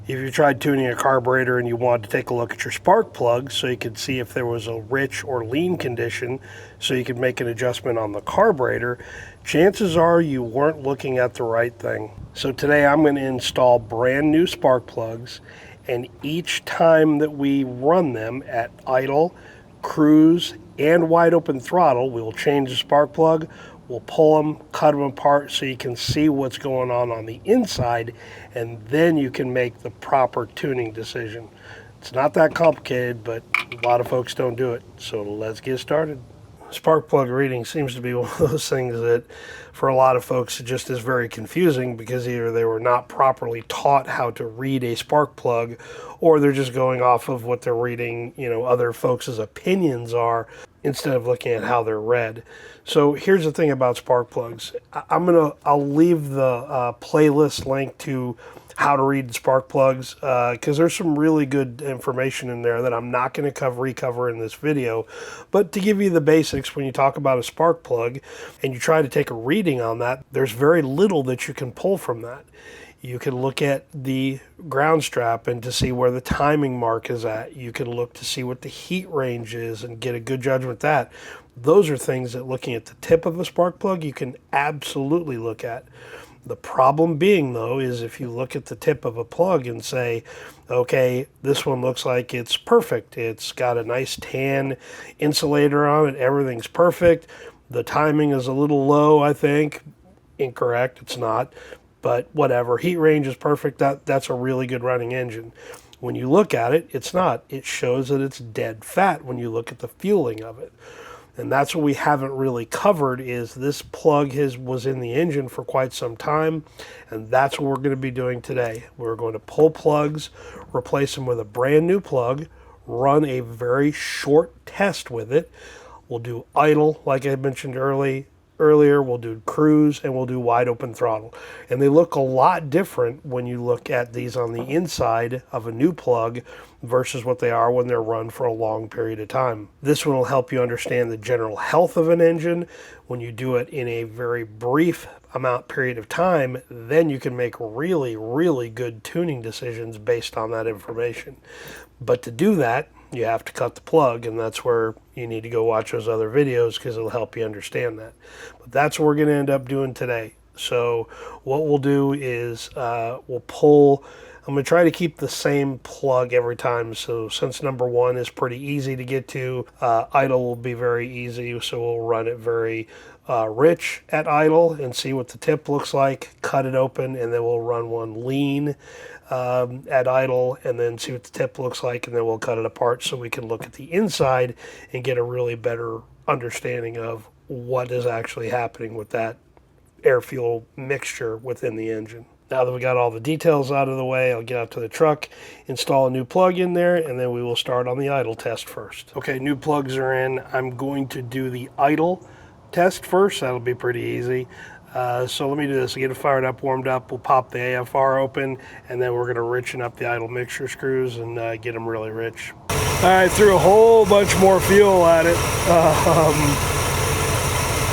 If you tried tuning a carburetor and you wanted to take a look at your spark plug so you could see if there was a rich or lean condition so you could make an adjustment on the carburetor, chances are you weren't looking at the right thing. So today I'm going to install brand new spark plugs, and each time that we run them at idle, cruise, and wide open throttle, we will change the spark plug. We'll pull them, cut them apart so you can see what's going on the inside, and then you can make the proper tuning decision. It's not that complicated, but a lot of folks don't do it. So let's get started. Spark plug reading seems to be one of those things that for a lot of folks it just is very confusing, because either they were not properly taught how to read a spark plug, or they're just going off of what they're reading, other folks' opinions are, instead of looking at how they're read. So here's the thing about spark plugs. I'll leave the playlist link to how to read spark plugs, because there's some really good information in there that I'm not going to recover in this video. But to give you the basics, when you talk about a spark plug and you try to take a reading on that, there's very little that you can pull from that. You can look at the ground strap and to see where the timing mark is at. You can look to see what the heat range is and get a good judgment that. Those are things that, looking at the tip of a spark plug, you can absolutely look at. The problem being, though, is if you look at the tip of a plug and say, okay, this one looks like it's perfect. It's got a nice tan insulator on it. Everything's perfect. The timing is a little low, I think. Incorrect. It's not. But whatever. Heat range is perfect. That's a really good running engine. When you look at it, it's not. It shows that it's dead fat when you look at the fueling of it. And that's what we haven't really covered, is this plug was in the engine for quite some time, and that's what we're going to be doing today. We're going to pull plugs, replace them with a brand new plug, run a very short test with it. We'll do idle, like I mentioned earlier, we'll do cruise, and we'll do wide open throttle. And they look a lot different when you look at these on the inside of a new plug versus what they are when they're run for a long period of time. This one will help you understand the general health of an engine. When you do it in a very brief period of time, then you can make really, really good tuning decisions based on that information. But to do that, you have to cut the plug, and that's where you need to go watch those other videos, because it'll help you understand that. But that's what we're going to end up doing today. So what we'll do is we'll pull. I'm going to try to keep the same plug every time. So since number one is pretty easy to get to, idle will be very easy. So we'll run it very rich at idle and see what the tip looks like, cut it open, and then we'll run one lean at idle and then see what the tip looks like, and then we'll cut it apart so we can look at the inside and get a really better understanding of what is actually happening with that air-fuel mixture within the engine. Now that we got all the details out of the way, I'll get out to the truck, install a new plug in there, and then we will start on the idle test first. Okay, new plugs are in. I'm going to do the idle test first. That'll be pretty easy. So let me do this. Get it fired up, warmed up. We'll pop the AFR open, and then we're going to richen up the idle mixture screws and get them really rich. All right, threw a whole bunch more fuel at it.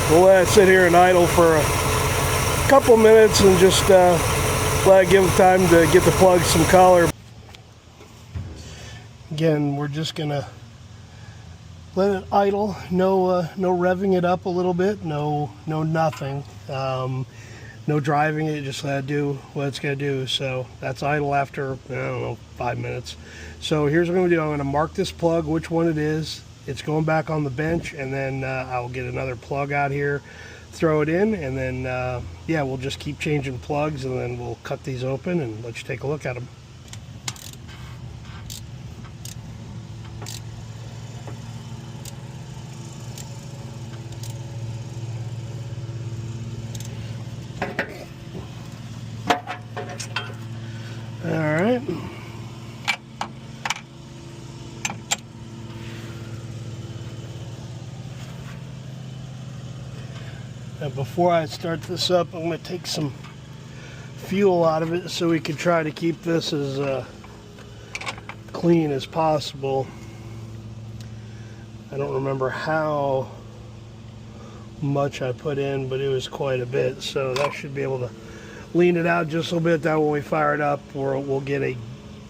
We'll let it sit here and idle for a couple minutes and just let it give it time to get the plug some color. Again, we're just going to let it idle, no revving it up a little bit, no nothing, no driving it, just let it do what it's going to do. So that's idle after, I don't know, 5 minutes. So here's what I'm going to do. I'm going to mark this plug, which one it is. It's going back on the bench, and then I'll get another plug out here, throw it in, and then yeah, we'll just keep changing plugs, and then we'll cut these open and let you take a look at them. All right. Now before I start this up, I'm going to take some fuel out of it so we can try to keep this as clean as possible. I don't remember how much I put in, but it was quite a bit, so that should be able to lean it out just a little bit. That when we fire it up, we'll get a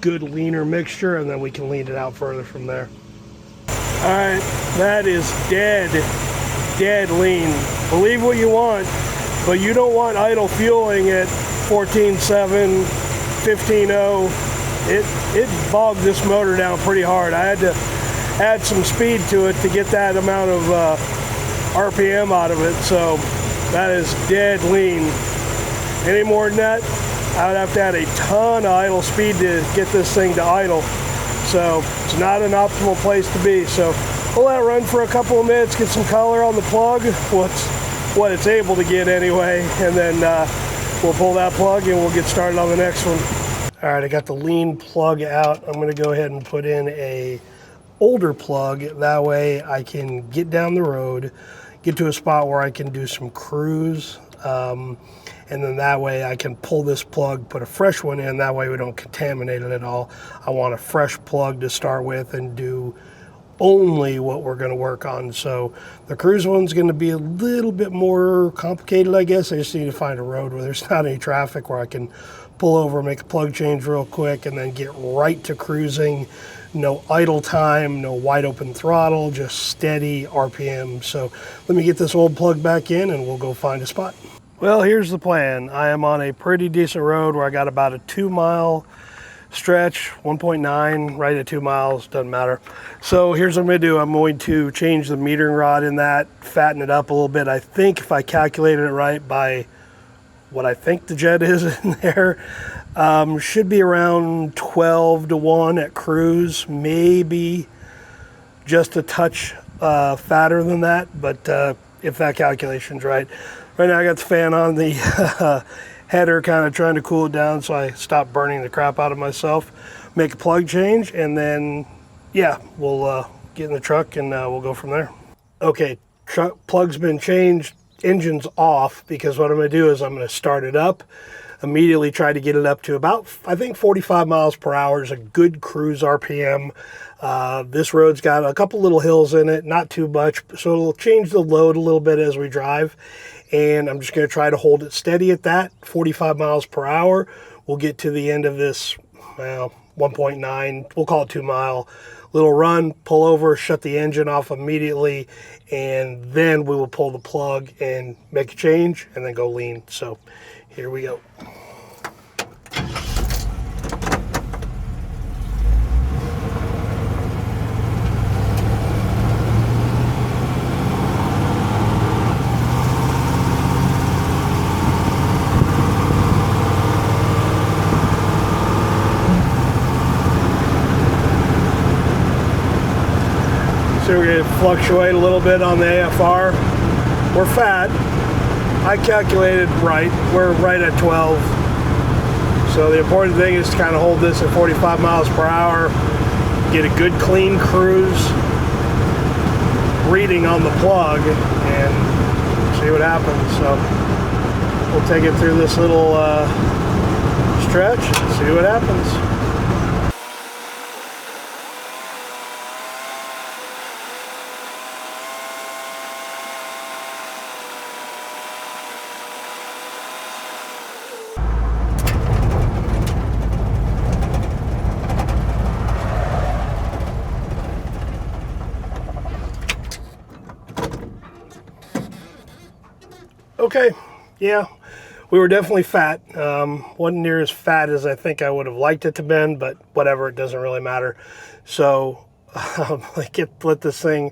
good leaner mixture, and then we can lean it out further from there. All right, that is dead lean. Believe what you want, but you don't want idle fueling at 14.7, 15.0. It bogged this motor down pretty hard. I had to add some speed to it to get that amount of RPM out of it, so that is dead lean. Any more than that, I would have to add a ton of idle speed to get this thing to idle. So it's not an optimal place to be. So we'll let it run for a couple of minutes, get some color on the plug, what it's able to get anyway, and then we'll pull that plug and we'll get started on the next one. All right, I got the lean plug out. I'm gonna go ahead and put in a older plug. That way I can get down the road, get to a spot where I can do some cruise, and then that way I can pull this plug, put a fresh one in. That way we don't contaminate it at all. I want a fresh plug to start with and do only what we're going to work on. So the cruise one's going to be a little bit more complicated, I guess. I just need to find a road where there's not any traffic, where I can pull over, make a plug change real quick, and then get right to cruising. No idle time, no wide open throttle, just steady RPM. So let me get this old plug back in and we'll go find a spot. Well, here's the plan. I am on a pretty decent road where I got about a 2-mile stretch, 1.9, right at 2 miles, doesn't matter. So here's what I'm gonna do. I'm going to change the metering rod in that, fatten it up a little bit. I think if I calculated it right by what I think the jet is in there, should be around 12 to 1 at cruise, maybe just a touch fatter than that, but if that calculation's right. Right now I got the fan on the header, kind of trying to cool it down so I stop burning the crap out of myself. Make a plug change, and then yeah, we'll get in the truck and we'll go from there. Okay, truck plug's been changed, engine's off, because what I'm going to do is I'm going to start it up, immediately try to get it up to about, I think 45 miles per hour is a good cruise RPM. This road's got a couple little hills in it, not too much, so it'll change the load a little bit as we drive. And I'm just going to try to hold it steady at that 45 miles per hour. We'll get to the end of this, well, 1.9, we'll call it 2 mile little run, pull over, shut the engine off immediately, and then we will pull the plug and make a change and then go lean. So here we go. So we're going to fluctuate a little bit on the AFR. We're fat. I calculated right. We're right at 12. So the important thing is to kind of hold this at 45 miles per hour, get a good clean cruise reading on the plug, and see what happens. So we'll take it through this little stretch and see what happens. Okay, yeah, we were definitely fat. Wasn't near as fat as I think I would have liked it to been, but whatever, it doesn't really matter. So let this thing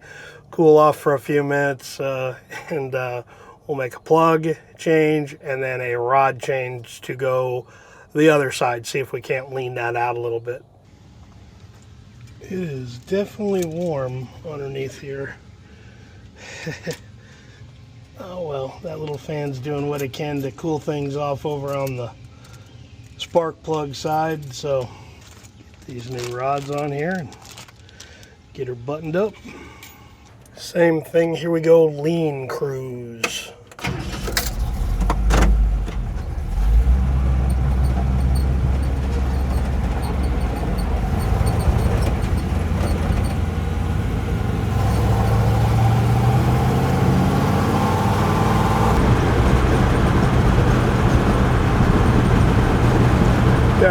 cool off for a few minutes, and we'll make a plug change and then a rod change to go the other side, see if we can't lean that out a little bit. It is definitely warm underneath here. Oh well, that little fan's doing what it can to cool things off over on the spark plug side. So get these new rods on here and get her buttoned up. Same thing, here we go, lean cruise.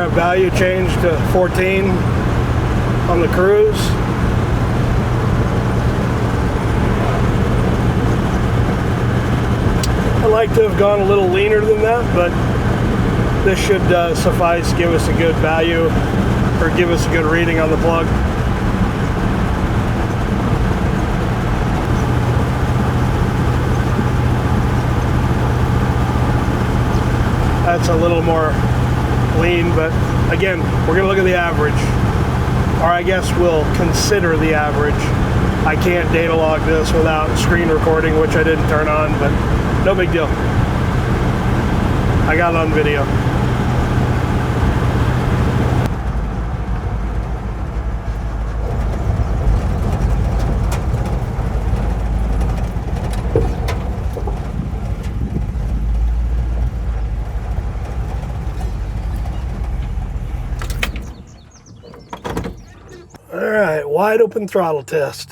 our value changed to 14 on the cruise. I'd like to have gone a little leaner than that, but this should suffice, give us a good value, or give us a good reading on the plug. That's a little more lean, but again, we're gonna look at the average, or I guess we'll consider the average. I can't data log this without screen recording, which I didn't turn on, but no big deal. I got it on video. Alright, wide open throttle test.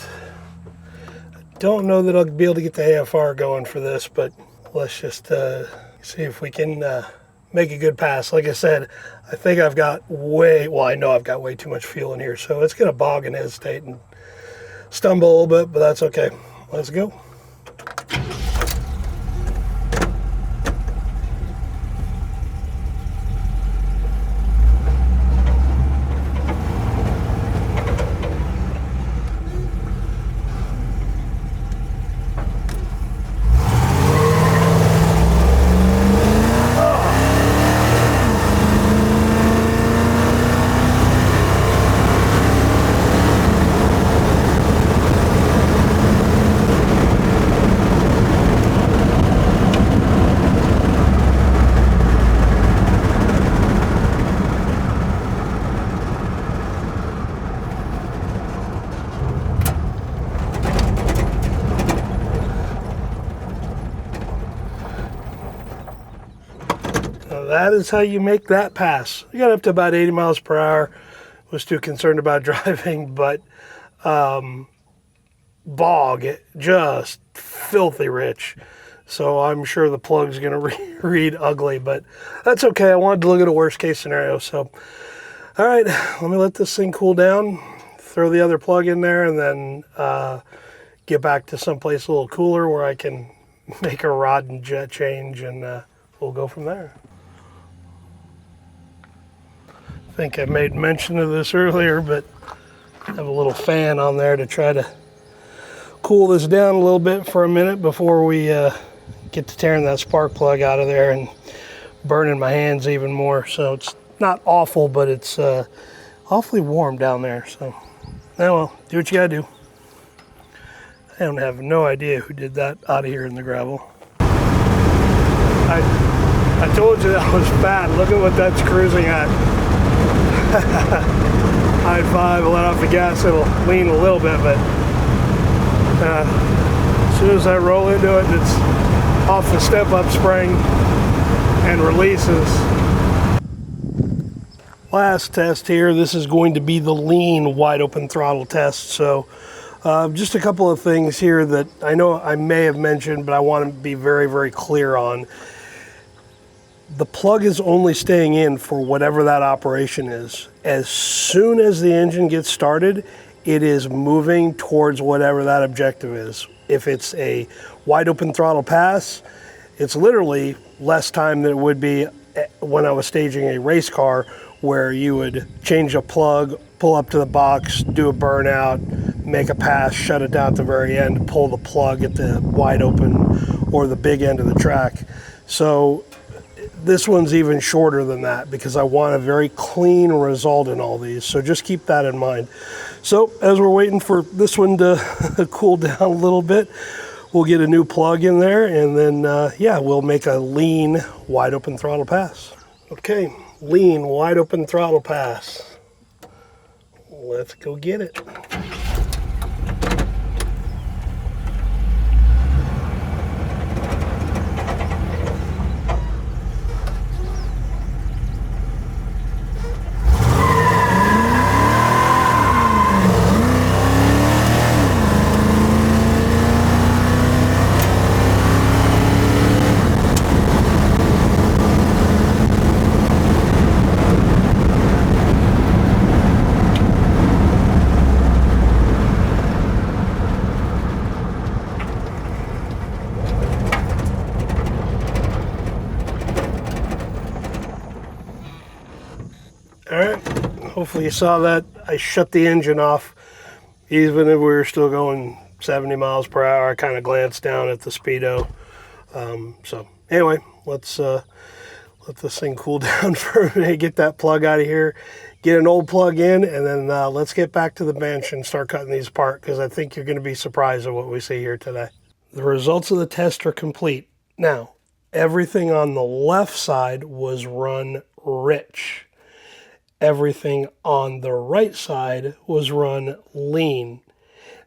I don't know that I'll be able to get the AFR going for this, but let's just see if we can make a good pass. Like I said, I think I've got I know I've got way too much fuel in here, so it's going to bog and hesitate and stumble a little bit, but that's okay. Let's go. That is how you make that pass. We got up to about 80 miles per hour. Was too concerned about driving, but bog, just filthy rich. So I'm sure the plug's going to read ugly, but that's okay. I wanted to look at a worst case scenario. So, all right, let me let this thing cool down, throw the other plug in there, and then get back to someplace a little cooler where I can make a rod and jet change, and we'll go from there. I think I made mention of this earlier, but I have a little fan on there to try to cool this down a little bit for a minute before we get to tearing that spark plug out of there and burning my hands even more. So it's not awful, but it's awfully warm down there. So, well, do what you gotta do. I don't have no idea who did that out of here in the gravel. I told you that was fat. Look at what that's cruising at. High five, I'll let off the gas, it'll lean a little bit, but as soon as I roll into it, it's off the step-up spring and releases. Last test here, this is going to be the lean wide open throttle test. So just a couple of things here that I know I may have mentioned, but I want to be very, very clear on. The plug is only staying in for whatever that operation is. As soon as the engine gets started, it is moving towards whatever that objective is. If it's a wide open throttle pass, it's literally less time than it would be when I was staging a race car, where you would change a plug, pull up to the box, do a burnout, make a pass, shut it down at the very end, pull the plug at the wide open or the big end of the track. So this one's even shorter than that because I want a very clean result in all these. So just keep that in mind. So as we're waiting for this one to cool down a little bit, we'll get a new plug in there, and then yeah, we'll make a lean wide open throttle pass. Okay, lean wide open throttle pass. Let's go get it. All right, hopefully you saw that. I shut the engine off, even if we were still going 70 miles per hour. I kind of glanced down at the speedo. So anyway, let's let this thing cool down for a minute, get that plug out of here, get an old plug in, and then let's get back to the bench and start cutting these apart, because I think you're going to be surprised at what we see here today. The results of the test are complete. Now, everything on the left side was run rich. Everything on the right side was run lean.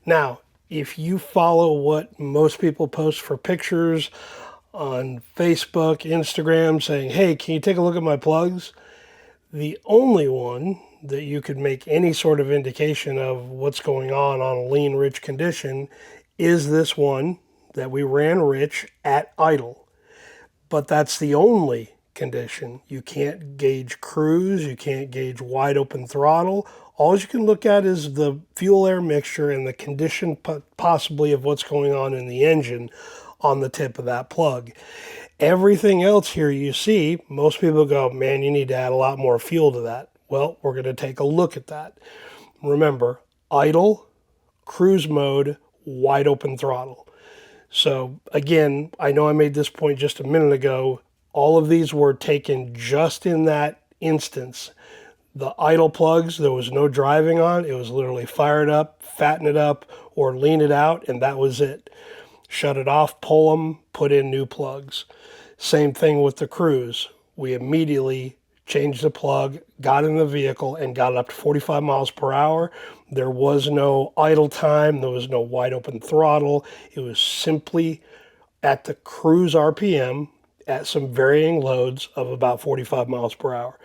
Now, if you follow what most people post for pictures on Facebook, Instagram, saying, hey, can you take a look at my plugs? The only one that you could make any sort of indication of what's going on a lean rich condition is this one that we ran rich at idle. But that's the only condition. You can't gauge cruise, you can't gauge wide open throttle. All you can look at is the fuel air mixture and the condition possibly of what's going on in the engine on the tip of that plug. Everything else here you see, most people go, man, you need to add a lot more fuel to that. Well, we're going to take a look at that. Remember, idle, cruise mode, wide open throttle. So again, I know I made this point just a minute ago. All of these were taken just in that instance. The idle plugs, there was no driving on. It was literally fire it up, fatten it up, or lean it out, and that was it. Shut it off, pull them, put in new plugs. Same thing with the cruise. We immediately changed the plug, got in the vehicle, and got it up to 45 miles per hour. There was no idle time. There was no wide open throttle. It was simply at the cruise RPM at some varying loads of about 45 miles per hour.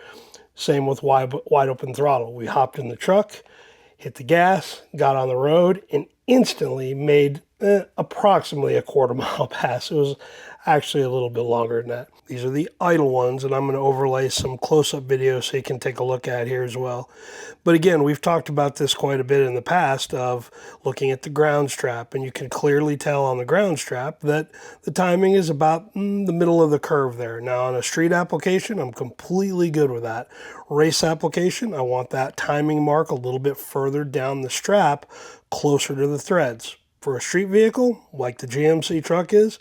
Same with wide open throttle. We hopped in the truck, hit the gas, got on the road, and instantly made approximately a quarter mile pass. It was actually a little bit longer than that. These are the idle ones, and I'm going to overlay some close-up videos so you can take a look at here as well. But again, we've talked about this quite a bit in the past of looking at the ground strap, and you can clearly tell on the ground strap that the timing is about the middle of the curve there. Now on a street application, I'm completely good with that. Race application, I want that timing mark a little bit further down the strap, closer to the threads. For a street vehicle, like the GMC truck is,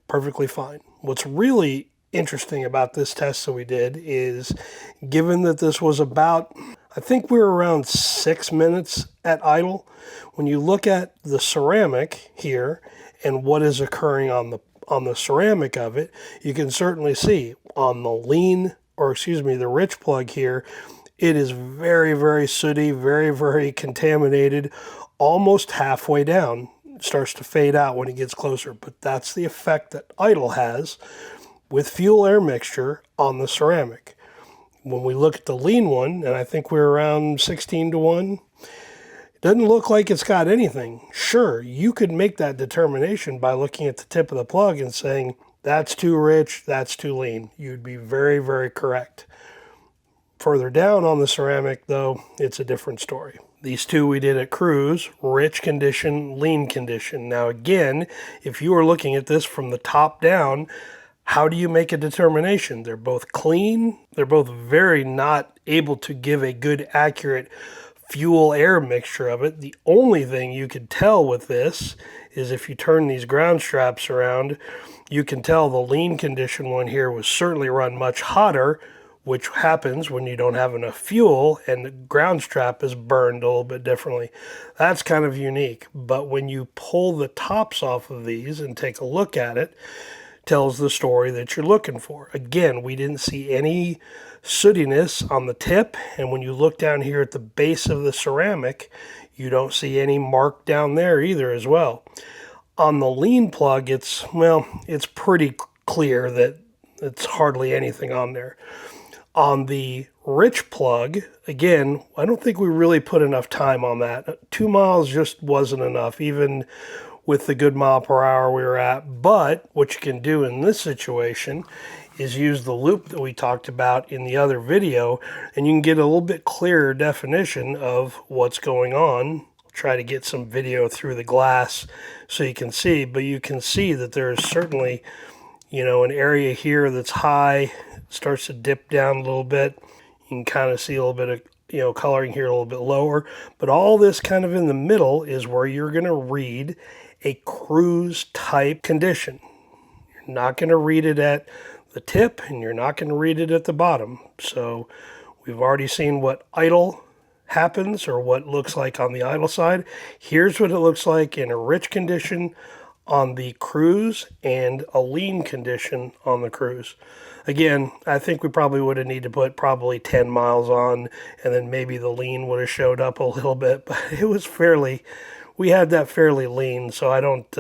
perfectly fine. What's really interesting about this test that we did is, given that this was about, I think we were around 6 minutes at idle, when you look at the ceramic here and what is occurring on the ceramic of it, you can certainly see on the rich plug here, it is very, very sooty, very, very contaminated, almost halfway down. It starts to fade out when it gets closer, but that's the effect that idle has with fuel air mixture on the ceramic. When we look at the lean one, and I think we're around 16-1, it doesn't look like it's got anything. Sure, you could make that determination by looking at the tip of the plug and saying, that's too rich, that's too lean. You'd be very, very correct. Further down on the ceramic, though, it's a different story. These two we did at cruise, rich condition, lean condition. Now again, if you are looking at this from the top down, how do you make a determination? They're both clean. They're both very not able to give a good, accurate fuel air mixture of it. The only thing you could tell with this is if you turn these ground straps around, you can tell the lean condition one here was certainly run much hotter, which happens when you don't have enough fuel and the ground strap is burned a little bit differently. That's kind of unique. But when you pull the tops off of these and take a look at it, tells the story that you're looking for. Again, we didn't see any sootiness on the tip, and when you look down here at the base of the ceramic, you don't see any mark down there either as well. On the lean plug, it's pretty clear that it's hardly anything on there. On the rich plug, again, I don't think we really put enough time on that. 2 miles just wasn't enough, even with the good mile per hour we were at. But what you can do in this situation is use the loop that we talked about in the other video, and you can get a little bit clearer definition of what's going on. I'll try to get some video through the glass so you can see, but you can see that there's certainly, an area here that's high, starts to dip down a little bit. You can kind of see a little bit of coloring here a little bit lower, but all this kind of in the middle is where you're going to read a cruise type condition. You're not going to read it at the tip, and you're not going to read it at the bottom. So we've already seen what idle happens, or what looks like on the idle side. Here's what it looks like in a rich condition on the cruise and a lean condition on the cruise. Again, I think we probably would have needed to put probably 10 miles on, and then maybe the lean would have showed up a little bit, but it was we had that fairly lean, so I don't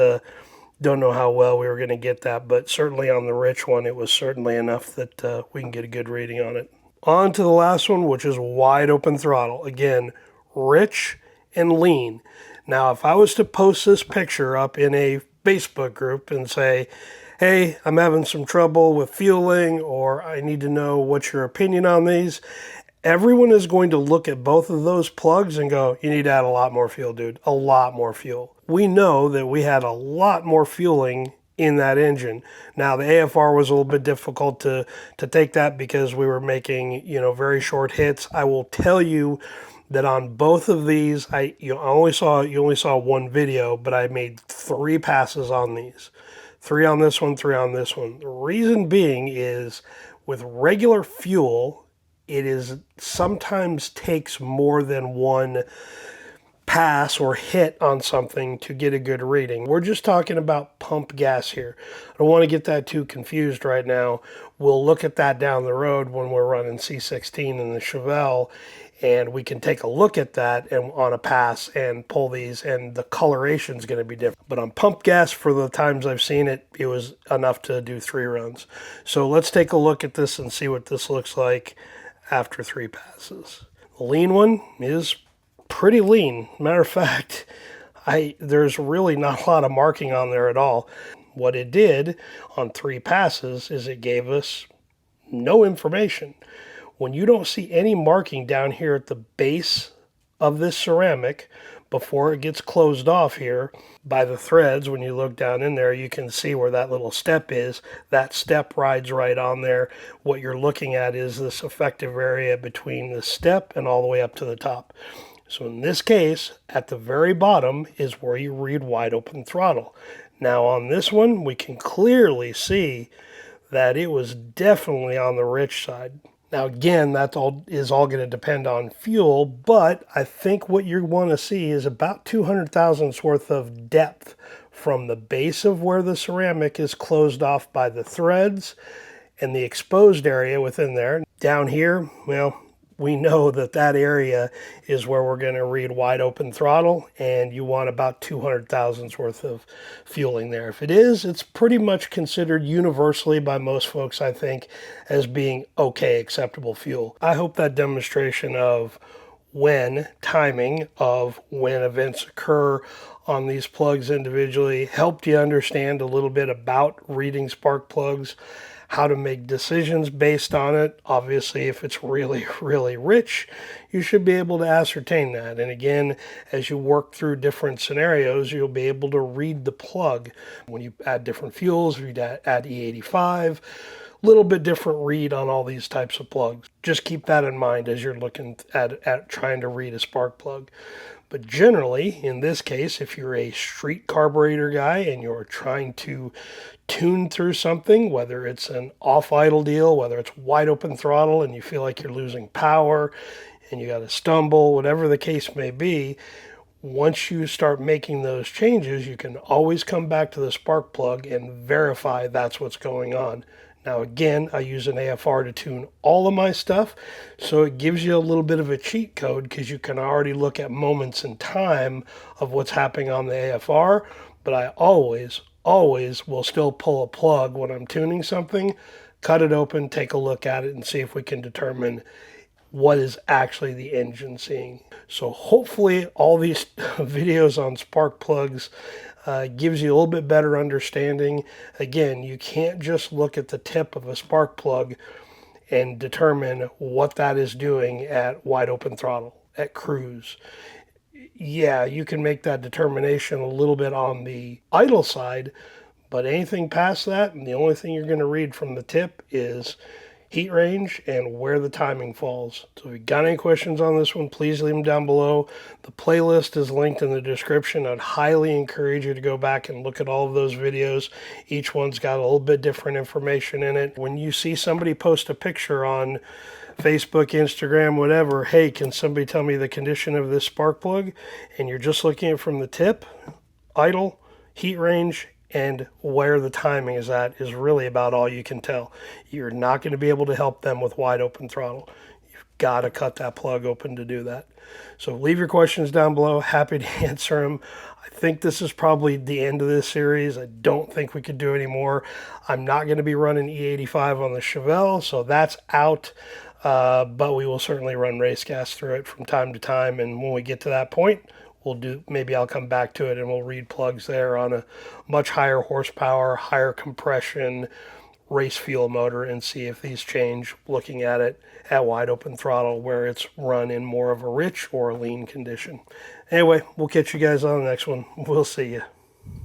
know how well we were going to get that, but certainly on the rich one, it was certainly enough that we can get a good reading on it. On to the last one, which is wide open throttle. Again, rich and lean. Now, if I was to post this picture up in a Facebook group and say, hey, I'm having some trouble with fueling, or I need to know what's your opinion on these, everyone is going to look at both of those plugs and go, you need to add a lot more fuel, dude. A lot more fuel. We know that we had a lot more fueling in that engine. Now, the AFR was a little bit difficult to take that because we were making, very short hits. I will tell you that on both of these, you only saw one video, but I made 3 passes on these. 3 on this one, 3 on this one. The reason being is with regular fuel, it is sometimes takes more than one pass or hit on something to get a good reading. We're just talking about pump gas here. I don't want to get that too confused right now. We'll look at that down the road when we're running C16 in the Chevelle, and we can take a look at that and on a pass and pull these, and the coloration is going to be different. But on pump gas, for the times I've seen it, it was enough to do 3 runs. So let's take a look at this and see what this looks like after 3 passes. The lean one is pretty lean. Matter of fact, there's really not a lot of marking on there at all. What it did on 3 passes is it gave us no information. When you don't see any marking down here at the base of this ceramic before it gets closed off here by the threads, when you look down in there, you can see where that little step is. That step rides right on there. What you're looking at is this effective area between the step and all the way up to the top. So in this case, at the very bottom is where you read wide open throttle. Now on this one, we can clearly see that it was definitely on the rich side. Now again, that is all going to depend on fuel, but I think what you want to see is about 200 thousandths worth of depth from the base of where the ceramic is closed off by the threads and the exposed area within there. Down here, well, we know that that area is where we're going to read wide open throttle, and you want about 200 thousandths worth of fueling there. If it is, it's pretty much considered universally by most folks, I think, as being okay, acceptable fuel. I hope that demonstration of timing of when events occur on these plugs individually helped you understand a little bit about reading spark plugs, how to make decisions based on it. Obviously, if it's really, really rich, you should be able to ascertain that. And again, as you work through different scenarios, you'll be able to read the plug. When you add different fuels, if you add E85, little bit different read on all these types of plugs. Just keep that in mind as you're looking at trying to read a spark plug. But generally, in this case, if you're a street carburetor guy and you're trying to tune through something, whether it's an off-idle deal, whether it's wide open throttle and you feel like you're losing power and you got to stumble, whatever the case may be, once you start making those changes, you can always come back to the spark plug and verify that's what's going on. Now again, I use an AFR to tune all of my stuff, so it gives you a little bit of a cheat code because you can already look at moments in time of what's happening on the AFR, but I always will still pull a plug when I'm tuning something, cut it open, take a look at it, and see if we can determine what is actually the engine seeing. So hopefully all these videos on spark plugs gives you a little bit better understanding. Again, you can't just look at the tip of a spark plug and determine what that is doing at wide open throttle, at cruise. Yeah, you can make that determination a little bit on the idle side, but anything past that, and the only thing you're going to read from the tip is heat range, and where the timing falls. So if you got any questions on this one, please leave them down below. The playlist is linked in the description. I'd highly encourage you to go back and look at all of those videos. Each one's got a little bit different information in it. When you see somebody post a picture on Facebook, Instagram, whatever, hey, can somebody tell me the condition of this spark plug? And you're just looking at it from the tip, idle, heat range, and where the timing is at is really about all you can tell. You're not going to be able to help them with wide open throttle. You've got to cut that plug open to do that. So leave your questions down below. Happy to answer them. I think this is probably the end of this series. I don't think we could do any more. I'm not going to be running E85 on the Chevelle, so that's out. But we will certainly run race gas through it from time to time. And when we get to that point, maybe I'll come back to it and we'll read plugs there on a much higher horsepower, higher compression race fuel motor and see if these change looking at it at wide open throttle where it's run in more of a rich or lean condition. Anyway, we'll catch you guys on the next one. We'll see you.